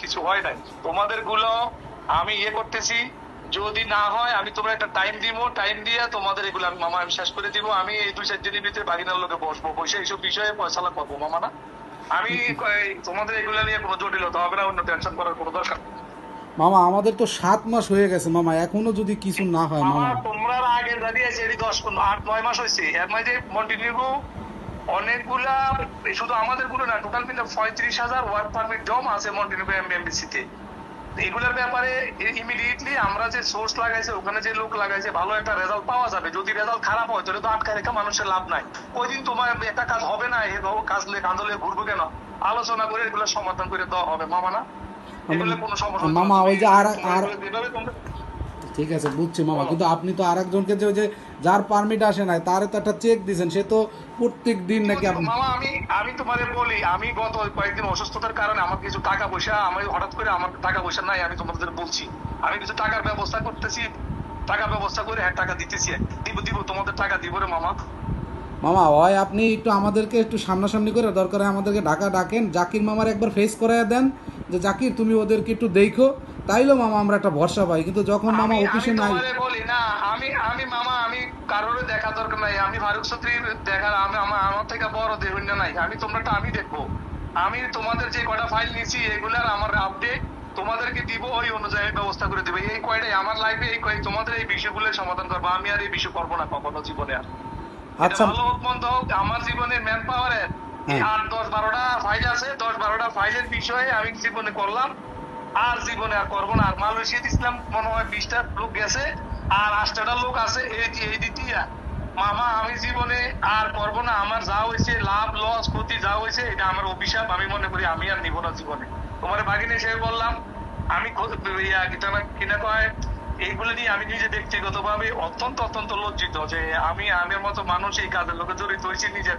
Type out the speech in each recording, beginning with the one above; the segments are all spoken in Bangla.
কিছু হয় নাই। তোমাদের গুলো আমি করতেছি, যদি না হয় আমি তোমরা একটা টাইম দিব, টাইম দিয়ে তোমাদের এগুলো আমি মামা আমি শেষ করে দিব। আমি এই 2-4 দিনের ভিতরে বাগিনার লোকে বসবো, বসে এইসব বিষয়ে ফয়সালা করবো মামা না। আমি তোমাদের এগুলা নিয়ে কোনো জটিলতা হবে না, অন্য টেনশন করার কোনো দরকার নেই। মামা আমাদের তো 7 মাস হয়ে গেছে মামা, এখনো যদি কিছু না হয় মামা মামা। তোমরা আগে দাঁড়িয়েছে এটি 10-8-9 মাস হয়েছে, এর মাঝে কন্টিনিউ অনেকগুলা, শুধু আমাদের গুলো না, টোটাল মিলে 35,000 ওয়ার্ক পারমিট জমা আছে মন্টিনিউ এমবিসিতে। এগুলোর ব্যাপারে ইমিডিয়েটলি আমরা যে সোর্স লাগাইছে, ওখানে যে লোক লাগাইছে, ভালো একটা রেজাল্ট পাওয়া যাবে। যদি রেজাল্ট খারাপ হয় তাহলে তো আটকা রেখা মানুষের লাভ নাই। ওই দিন তোমার একটা কাজ হবে না, কাজ কাঁদলে ঘুরবো কেন? আলোচনা করে এগুলো সমাধান করে দেওয়া হবে মামা না। এগুলো কোনো সমস্যা মামা ওই যে আর আর যেভাবে তোমরা ঠিক আছে বুঝছি মামা, বলো। কিন্তু আপনি তো আরেকজনকে যে ওই যে যার পারমিট আসে নাই তারে তো একটা চেক দিয়েছেন, সে তো প্রত্যেক দিন নাকি আপনি। মামা আমি আমি তোমাদের বলি, আমি গত কয়েকদিন অসুস্থতার কারণে আমার কিছু টাকা পয়সা, আমি হঠাৎ করে আমার টাকা পয়সা নাই, আমি তোমাদের বলছি আমি কিছু টাকার ব্যবস্থা করতেছি, টাকা ব্যবস্থা করে টাকা দিতেছি, দিব দিব তোমাদের টাকা দিব রে মামা। মামা হয় আপনি একটু আমাদেরকে একটু সামনাসামনি করে দরকার হয় আমাদেরকে ঢাকা ডাকেন, জাকির মামার একবার ফেস করাইয়া দেন যে জাকির তুমি ওদেরকে একটু দেখো, তাইলে মামা আমরা একটা ভরসা পাই। কিন্তু যখন মামা আমি আমি অফিসে নাই। তোমাদের বলি না, আমি আমি মামা আমি কারোর দেখা দরকার নাই, আমি ফারুক চৌধুরী দেখার আমি আমার থেকে বড় দেহন্য নাই। আমি তোমরাটা আমি দেখবো, আমি তোমাদের যে কয়টা ফাইল নিয়েছি এগুলার আমার আপডেট তোমাদেরকে দিব, ওই অনুযায়ী ব্যবস্থা করে দিবে। এই কয়টাই আমার লাইফে, এই তোমাদের এই বিষয়গুলো সমাধান করবো। আমি আর এই বিষয় করবো না কখনো জীবনে আর। এটা আচ্ছা। ভালো হোক মন্দ হোক, আমার জীবনের ম্যান পাওয়ারের এই হ্যাঁ 8-10-12টা ফাইল আছে, 10-12টা ফাইলের বিষয়ে আমি জীবনে করলাম, আর জীবনে আর করবো না। আর মালয়েশিয়াতে ইসলাম মনে হয় 20টা লোক গেছে, আর 8টা লোক আছে এই দ্বিতীয় মামা। আমি জীবনে আর করবো না। আমার যা হয়েছে, লাভ লস ক্ষতি যা হয়েছে, এটা আমার অভিশাপ। আমি মনে করি আমি আর নিব না জীবনে। তোমার বাগিনী হিসেবে বললাম, আমি কিনা কয় এইগুলো নিয়ে আমি নিজে ব্যক্তিগত ভাবে অত্যন্ত অত্যন্ত লজ্জিত যে আমি আমার মতো মানুষ এই কাজের লোকে জড়িত হয়েছি। নিজের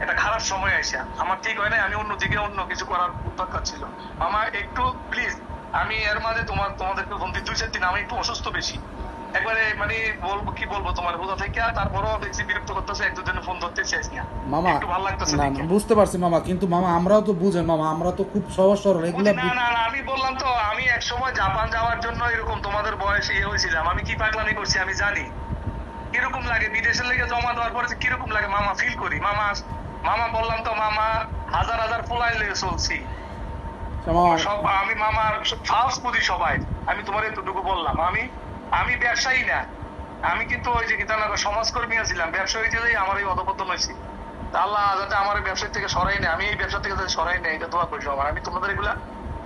একটা খারাপ সময় আসে, আমার ঠিক হয় না, আমি অন্যদিকে অন্য কিছু করার দরকার ছিল। আমার একটু প্লিজ, আমি এর মাঝে তোমাদেরকে ফোন দিই 2-4 দিন আমি একটু অসুস্থ বেশি, একবারে মানে বলবো কি বলবো তোমার বোঝা থেকে। তারপরও দেখছি বিরক্ত করতেছে, 1-2 দিনে ফোন ধরতে চাইছি না, মামা, একটু ভালো লাগতেছে না না দেখে। বুঝতে পারছি মামা, কিন্তু মামা আমরাও তো বুঝেন মামা, আমরা তো খুব সহজ সরল এগুলা না না না, আমি বললাম তো, আমি এক সময় জাপান যাওয়ার জন্য এরকম তোমাদের বয়সে হয়েছিলাম। আমি কি পাগলামি করছি আমি জানি কিরকম লাগে, বিদেশের লেগে জমা দেওয়ার পরে কিরকম লাগে মামা ফিল করি মামা। মামা বললাম তো মামা, হাজার হাজার পোলাই লেগে চলছি মামা। সব। আমি মামা ফার্স্ট বুঝি সবাই। আমি তোমার এতটুকু বললাম, আমি আমি ব্যবসায়ী না, আমি কিন্তু ওই যে গীতানগর সমাজকর্মী ছিলাম। ব্যবসায়ী যেই আমার এই অধপতন হয়েছি, আল্লাহ যাতে আমার এই ব্যবসা থেকে সরাই নেই, আমি এই ব্যবসা থেকে যাতে সরাই নেই, এটা দোয়া করি সবার। আমি তোমাদের এগুলা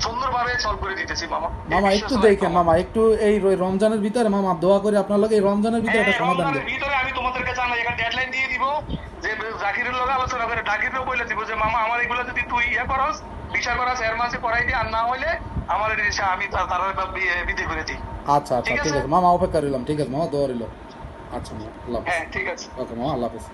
সুন্দরভাবে সলভ করে দিতেছি মামা। মামা একটু দেখেন মামা, একটু এই রমজানের ভিতরে মামা দোয়া করে আপনার লোক এই রমজানের ভিতরে একটা সমাধান দেন। রমজানের ভিতরে আমি তোমাদেরকে জানাই, একটা ডেডলাইন দিয়ে দিব যে জাকিরের লগে আলোচনা করে জাকিরও বলে দিব যে মামা আমার এগুলো যদি তুই করস, বিচার করাস, এর মাঝে করাই দিই, আর না হইলে আমার আমি তারা বিধি করে দিই। আচ্ছা আচ্ছা ঠিক আছে মামা, অপেক্ষা রইলাম। ঠিক আছে মামা, দোয়া রইল। আচ্ছা মামা, আল্লাহ হাফেজ। হ্যাঁ ঠিক আছে। ওকে মামা, আল্লাহ হাফেজ।